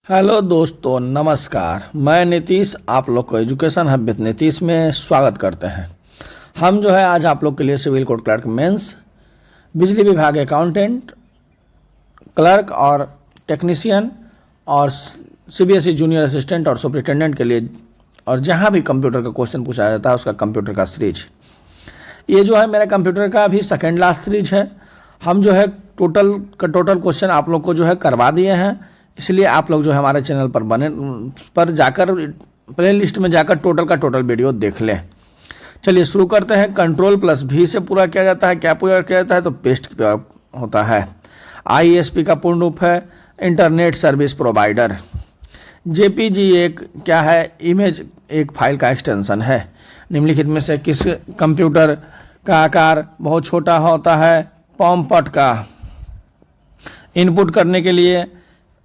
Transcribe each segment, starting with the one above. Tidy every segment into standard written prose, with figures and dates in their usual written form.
Hello दोस्तों, नमस्कार। मैं नीतीश, आप लोग को एजुकेशन हब विद नीतीश में स्वागत करते हैं। हम जो है आज आप लोग के लिए सिविल कोड क्लर्क मेंस, बिजली विभाग अकाउंटेंट क्लर्क और टेक्नीशियन और सीबीएसई जूनियर असिस्टेंट और सुपरिटेंडेंट के लिए और जहां भी कंप्यूटर का क्वेश्चन पूछा जाता है उसका कंप्यूटर का सीरीज, ये जो है मेरा कंप्यूटर का अभी सेकेंड लास्ट सीरीज है। हम जो है टोटल क्वेश्चन आप लोग को जो है करवा दिए हैं, इसलिए आप लोग जो है हमारे चैनल पर जाकर प्ले लिस्ट में जाकर टोटल का टोटल वीडियो देख लें। चलिए शुरू करते हैं। कंट्रोल प्लस भी से पूरा किया जाता है। क्या पूरा किया जाता है? तो पेस्ट होता है। आईएसपी का पूर्ण रूप है इंटरनेट सर्विस प्रोवाइडर। जेपीजी एक क्या है? इमेज एक फाइल का एक्सटेंशन है। निम्नलिखित में से किस कंप्यूटर का आकार बहुत छोटा होता है? पॉमपट का। इनपुट करने के लिए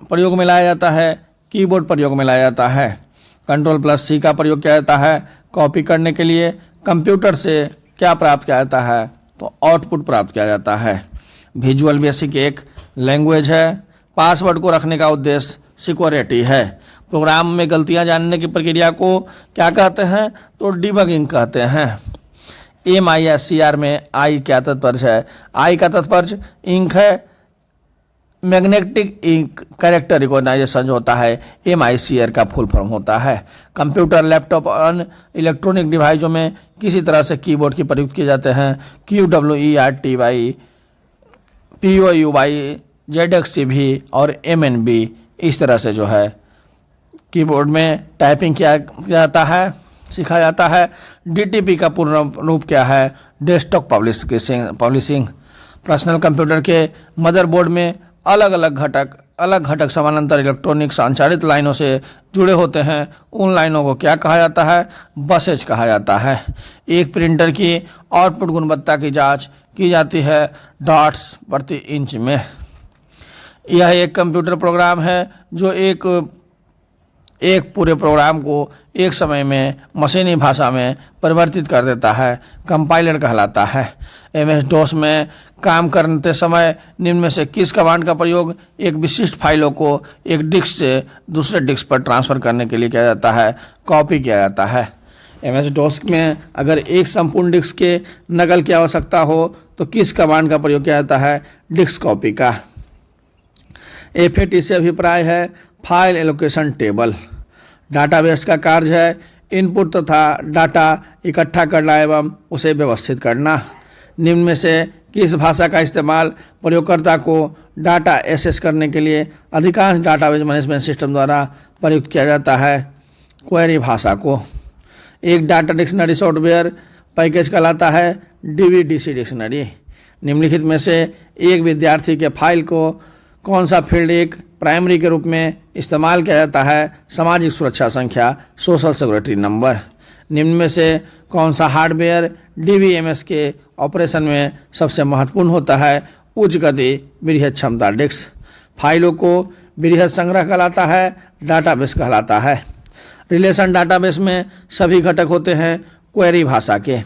प्रयोग में लाया जाता है, कीबोर्ड प्रयोग में लाया जाता है। कंट्रोल प्लस सी का प्रयोग किया जाता है कॉपी करने के लिए। कंप्यूटर से क्या प्राप्त किया जाता है? तो आउटपुट प्राप्त किया जाता है। विजुअल बेसिक एक लैंग्वेज है। पासवर्ड को रखने का उद्देश्य सिक्योरिटी है। प्रोग्राम में गलतियां जानने की प्रक्रिया को क्या कहते हैं? तो डिबगिंग कहते हैं। MISCR में आई क्या तात्पर्य है? आई का तात्पर्य इंक है। मैग्नेटिक इंक कैरेक्टर रिकॉग्नाइजेशन जो होता है MICR का फुल फॉर्म होता है। कंप्यूटर, लैपटॉप और अन्य इलेक्ट्रॉनिक डिवाइसों में किसी तरह से कीबोर्ड की प्रयुक्त किए जाते हैं। QWERTY, POUY, ZXCB और MNB, इस तरह से जो है कीबोर्ड में टाइपिंग किया जाता है, सीखा जाता है। DTP का पूर्ण रूप क्या है? Desktop publishing. पर्सनल कंप्यूटर के मदरबोर्ड में अलग घटक समानांतर इलेक्ट्रॉनिक संचालित लाइनों से जुड़े होते हैं। उन लाइनों को क्या कहा जाता है? बसेज कहा जाता है। एक प्रिंटर की आउटपुट गुणवत्ता की जांच की जाती है डॉट्स प्रति इंच में। यह एक कंप्यूटर प्रोग्राम है जो एक पूरे प्रोग्राम को एक समय में मशीनी भाषा में परिवर्तित कर देता है। कंपाइलर कहलाता है। MS-DOS में काम करते समय निम्न में से किस कमांड का प्रयोग एक विशिष्ट फाइलों को एक डिस्क से दूसरे डिस्क पर ट्रांसफ़र करने के लिए किया जाता है? कॉपी किया जाता है। MS-DOS में अगर एक संपूर्ण डिस्क के नकल की आवश्यकता हो तो किस कमांड का प्रयोग किया जाता है? डिस्क कॉपी का। FAT से अभिप्राय है फाइल एलोकेशन टेबल। डाटाबेस का कार्य है इनपुट तथा डाटा इकट्ठा करना एवं उसे व्यवस्थित करना। निम्न में से किस भाषा का इस्तेमाल प्रयोगकर्ता को डाटा एक्सेस करने के लिए अधिकांश डाटाबेस मैनेजमेंट सिस्टम द्वारा प्रयुक्त किया जाता है? क्वेरी भाषा को। एक डाटा डिक्शनरी सॉफ्टवेयर पैकेज कहलाता है DVDC डिक्शनरी। निम्नलिखित में से एक विद्यार्थी के फाइल को कौन सा फील्ड एक प्राइमरी के रूप में इस्तेमाल किया जाता है? सामाजिक सुरक्षा संख्या, सोशल सिक्योरिटी नंबर। निम्न में से कौन सा हार्डवेयर DBMS के ऑपरेशन में सबसे महत्वपूर्ण होता है? उच्च गति बृहद क्षमता डिस्क। फाइलों को बृहद संग्रह कहलाता है, डाटाबेस कहलाता है। रिलेशन डाटाबेस में सभी घटक होते हैं क्वेरी भाषा के।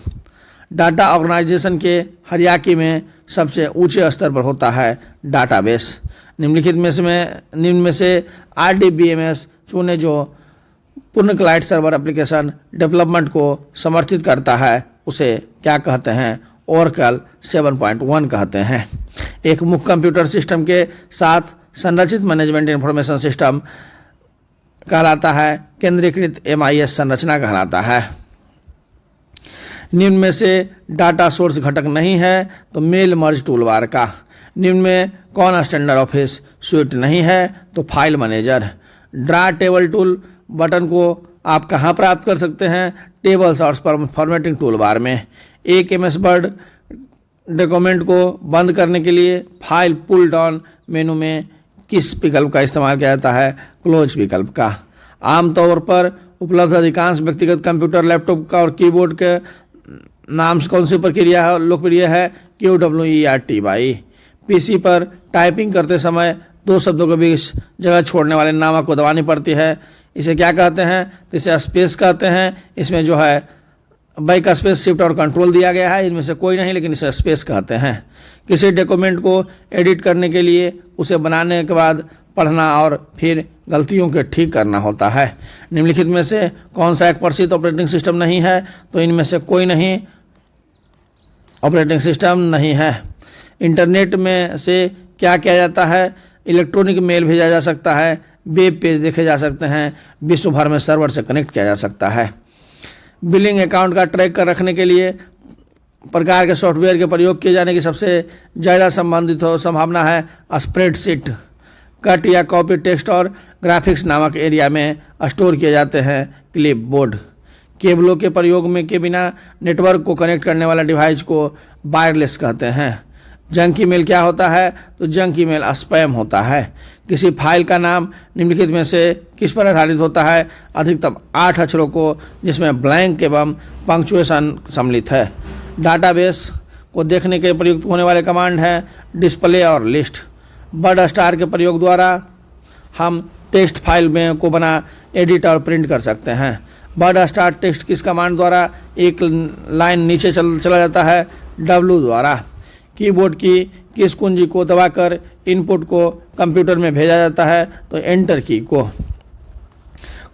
डाटा ऑर्गेनाइजेशन के हierarchy में सबसे ऊंचे स्तर पर होता है डाटाबेस। निम्न में से RDBMS चुने जो पूर्ण क्लाइंट सर्वर एप्लीकेशन डेवलपमेंट को समर्थित करता है उसे क्या कहते हैं? Oracle 7.1 कहते हैं। एक मुख्य कंप्यूटर सिस्टम के साथ संरचित मैनेजमेंट इंफॉर्मेशन सिस्टम कहलाता है केंद्रीकृत MIS संरचना कहलाता है। निम्न में से डाटा सोर्स घटक नहीं है तो मेल मर्ज टूलबार का। निम्न में कौन स्टैंडर्ड ऑफिस सूट नहीं है? तो file manager. Draw table tool button को आप कहाँ प्राप्त कर सकते हैं? टेबल्स और फॉर्मेटिंग टूल बार में। एक MS वर्ड डॉक्यूमेंट को बंद करने के लिए फाइल पुल डाउन मेनू में किस विकल्प का इस्तेमाल किया जाता है? क्लोज विकल्प का। आमतौर पर उपलब्ध अधिकांश व्यक्तिगत कंप्यूटर, लैपटॉप का और कीबोर्ड के नाम से कौन सी प्रक्रिया है लोकप्रिय है? QWERTY। PC पर टाइपिंग करते समय दो शब्दों के बीच जगह छोड़ने वाले नामक को दबानी पड़ती है, इसे क्या कहते हैं? तो इसे स्पेस कहते हैं। इसमें जो है बैक स्पेस, शिफ्ट और कंट्रोल दिया गया है, इनमें से कोई नहीं, लेकिन इसे स्पेस कहते हैं। किसी डॉक्यूमेंट को एडिट करने के लिए उसे बनाने के बाद पढ़ना और फिर गलतियों के ठीक करना होता है। निम्नलिखित में से कौन सा एक प्रसिद्ध ऑपरेटिंग सिस्टम नहीं है? तो इनमें से कोई नहीं ऑपरेटिंग सिस्टम नहीं है। इंटरनेट में से क्या किया जाता है? इलेक्ट्रॉनिक मेल भेजा जा सकता है, वेब पेज देखे जा सकते हैं, विश्व भर में सर्वर से कनेक्ट किया जा सकता है। बिलिंग अकाउंट का ट्रैक कर रखने के लिए प्रकार के सॉफ्टवेयर के प्रयोग किए जाने की सबसे ज़्यादा संबंधित संभावना है स्प्रेडशीट। कट या कॉपी टेक्स्ट और ग्राफिक्स नामक एरिया में स्टोर किए जाते हैं। क्लिपबोर्ड। केबलों के प्रयोग में के बिना नेटवर्क को कनेक्ट करने वाला डिवाइस को वायरलेस कहते हैं। जंक ईमेल क्या होता है? तो जंक ईमेल स्पैम होता है। किसी फाइल का नाम निम्नलिखित में से किस पर आधारित होता है? अधिकतम 8 अक्षरों को जिसमें ब्लैंक एवं पंक्चुएशन सम्मिलित है। डाटाबेस को देखने के प्रयुक्त होने वाले कमांड हैं डिस्प्ले और लिस्ट। वर्ड स्टार के प्रयोग द्वारा हम टेक्स्ट फाइल में को बना एडिट और प्रिंट कर सकते हैं। वर्ड स्टार टेक्स्ट किस कमांड द्वारा एक लाइन नीचे चला जाता है? W द्वारा। कीबोर्ड की किस कुंजी को दबाकर इनपुट को कंप्यूटर में भेजा जाता है? तो एंटर की को।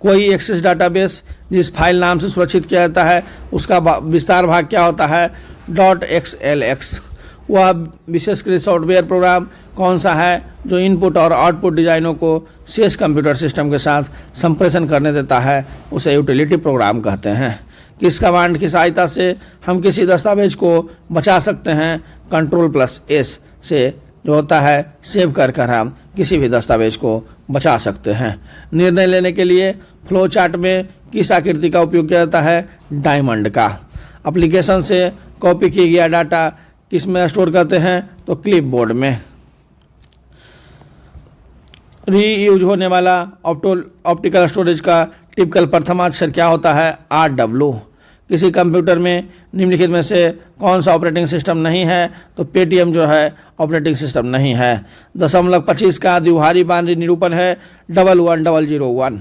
कोई एक्सेस डाटाबेस जिस फाइल नाम से सुरक्षित किया जाता है उसका विस्तार भाग क्या होता है? .xlx। वह विशेषकृत सॉफ्टवेयर प्रोग्राम कौन सा है जो इनपुट और आउटपुट डिजाइनों को शेष कंप्यूटर सिस्टम के साथ संप्रेषण करने देता है? उसे यूटिलिटी प्रोग्राम कहते हैं। किस कमांड की सहायता से हम किसी दस्तावेज को बचा सकते हैं? Ctrl+S से जो होता है सेव कर हम किसी भी दस्तावेज को बचा सकते हैं। निर्णय लेने के लिए फ्लो चार्ट में किस आकृति का उपयोग किया जाता है? डायमंड का। एप्लीकेशन से कॉपी किया गया डाटा किस में स्टोर करते हैं? तो क्लिपबोर्ड में। रीयूज होने वाला ऑप्टिकल स्टोरेज का टिपिकल प्रथमाक्षर क्या होता है? RW। किसी कंप्यूटर में निम्नलिखित में से कौन सा ऑपरेटिंग सिस्टम नहीं है? तो पेटीएम जो है ऑपरेटिंग सिस्टम नहीं है। 0.25 का द्विभाषी बाइनरी निरूपण है 11101।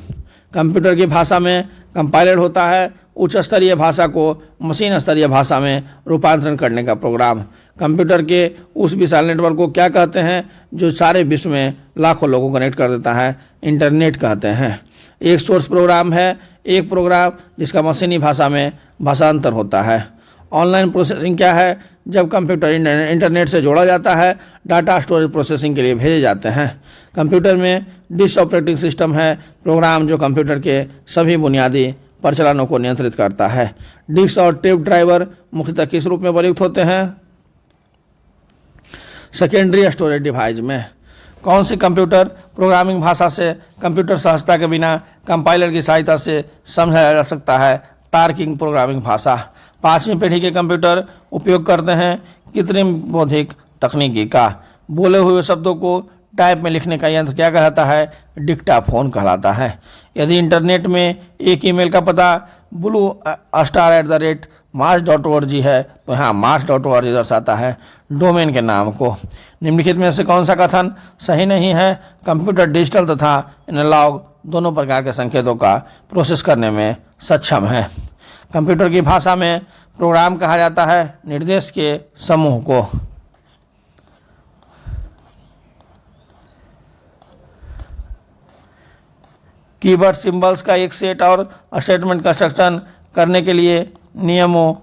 कंप्यूटर की भाषा में कंपाइलर होता है उच्च स्तरीय भाषा को मशीन स्तरीय भाषा में रूपांतरण करने का प्रोग्राम। कंप्यूटर के उस विशाल नेटवर्क को क्या कहते हैं जो सारे विश्व में लाखों लोगों को कनेक्ट कर देता है? इंटरनेट कहते हैं। एक सोर्स प्रोग्राम है एक प्रोग्राम जिसका मशीनी भाषा में भाषांतर होता है। ऑनलाइन प्रोसेसिंग क्या है? जब कंप्यूटर इंटरनेट से जोड़ा जाता है डाटा स्टोरेज प्रोसेसिंग के लिए भेजे जाते हैं। कंप्यूटर में डिस्क ऑपरेटिंग सिस्टम है प्रोग्राम जो कंप्यूटर के सभी बुनियादी परिचालनों को नियंत्रित करता है। डिस्क और टेप ड्राइवर मुख्यतः किस रूप में प्रयुक्त होते हैं? सेकेंडरी स्टोरेज डिवाइस में। कौन सी कंप्यूटर प्रोग्रामिंग भाषा से कंप्यूटर सहजता के बिना कंपाइलर की सहायता से समझाया जा सकता है? तार्किक प्रोग्रामिंग भाषा। 5वीं पीढ़ी के कंप्यूटर उपयोग करते हैं कृत्रिम बौद्धिक तकनीकी का। बोले हुए शब्दों को टाइप में लिखने का यंत्र क्या कहलाता है? डिक्टाफोन कहलाता है। यदि इंटरनेट में एक ईमेल का पता blue@mars.org है तो यहाँ mars.org दर्शाता है डोमेन के नाम को। निम्नलिखित में से कौन सा कथन सही नहीं है? कंप्यूटर डिजिटल तथा एनालॉग दोनों प्रकार के संकेतों का प्रोसेस करने में सक्षम है। कंप्यूटर की भाषा में प्रोग्राम कहा जाता है निर्देश के समूह को। कीवर्ड सिंबल्स का एक सेट और स्टेटमेंट कंस्ट्रक्शन करने के लिए नियमों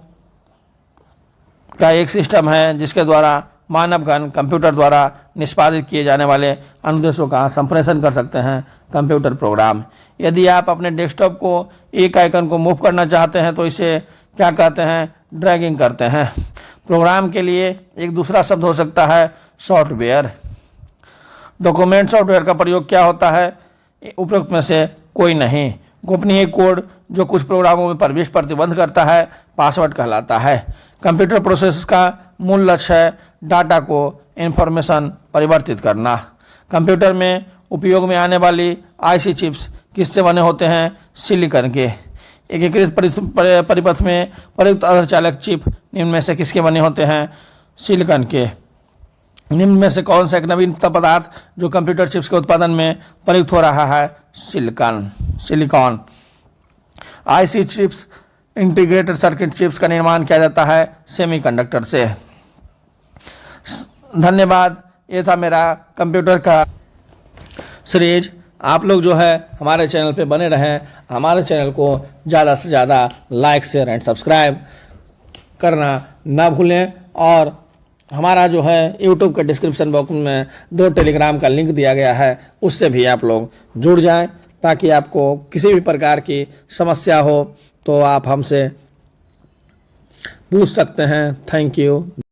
का एक सिस्टम है जिसके द्वारा मानवगण कंप्यूटर द्वारा निष्पादित किए जाने वाले अनुदेशों का संप्रेषण कर सकते हैं। Computer program. यदि आप अपने डेस्कटॉप को एक आइकन को मूव करना चाहते हैं तो इसे क्या कहते हैं? ड्रैगिंग करते हैं। प्रोग्राम के लिए एक दूसरा शब्द हो सकता है सॉफ्टवेयर। डॉक्यूमेंट सॉफ्टवेयर का प्रयोग क्या होता है? उपरोक्त में से कोई नहीं। गोपनीय कोड जो कुछ प्रोग्रामों में प्रवेश प्रतिबंध करता है पासवर्ड कहलाता है। कंप्यूटर प्रोसेस का मूल लक्ष्य है डाटा को इंफॉर्मेशन परिवर्तित करना। कंप्यूटर में उपयोग में आने वाली आईसी चिप्स किससे बने होते हैं? सिलिकॉन के। एकीकृत परिपथ में प्रयुक्त अर्धचालक चिप निम्न में से किसके बने होते हैं? सिलिकॉन के। निम्न में से कौन सा एक नवीनतम पदार्थ जो कंप्यूटर चिप्स के उत्पादन में प्रयुक्त हो रहा है? Silicon. IC chips integrated circuit chips का निर्माण किया जाता है सेमीकंडक्टर से। धन्यवाद। ये था मेरा कंप्यूटर का सीरीज आप लोग जो है हमारे चैनल पे बने रहें। हमारे चैनल को ज़्यादा से ज़्यादा लाइक शेयर एंड सब्सक्राइब करना ना भूलें। और हमारा जो है यूट्यूब के डिस्क्रिप्शन बॉक्स में 2 टेलीग्राम का लिंक दिया गया है, उससे भी आप लोग जुड़ जाएं ताकि आपको किसी भी प्रकार की समस्या हो तो आप हमसे पूछ सकते हैं। Thank you.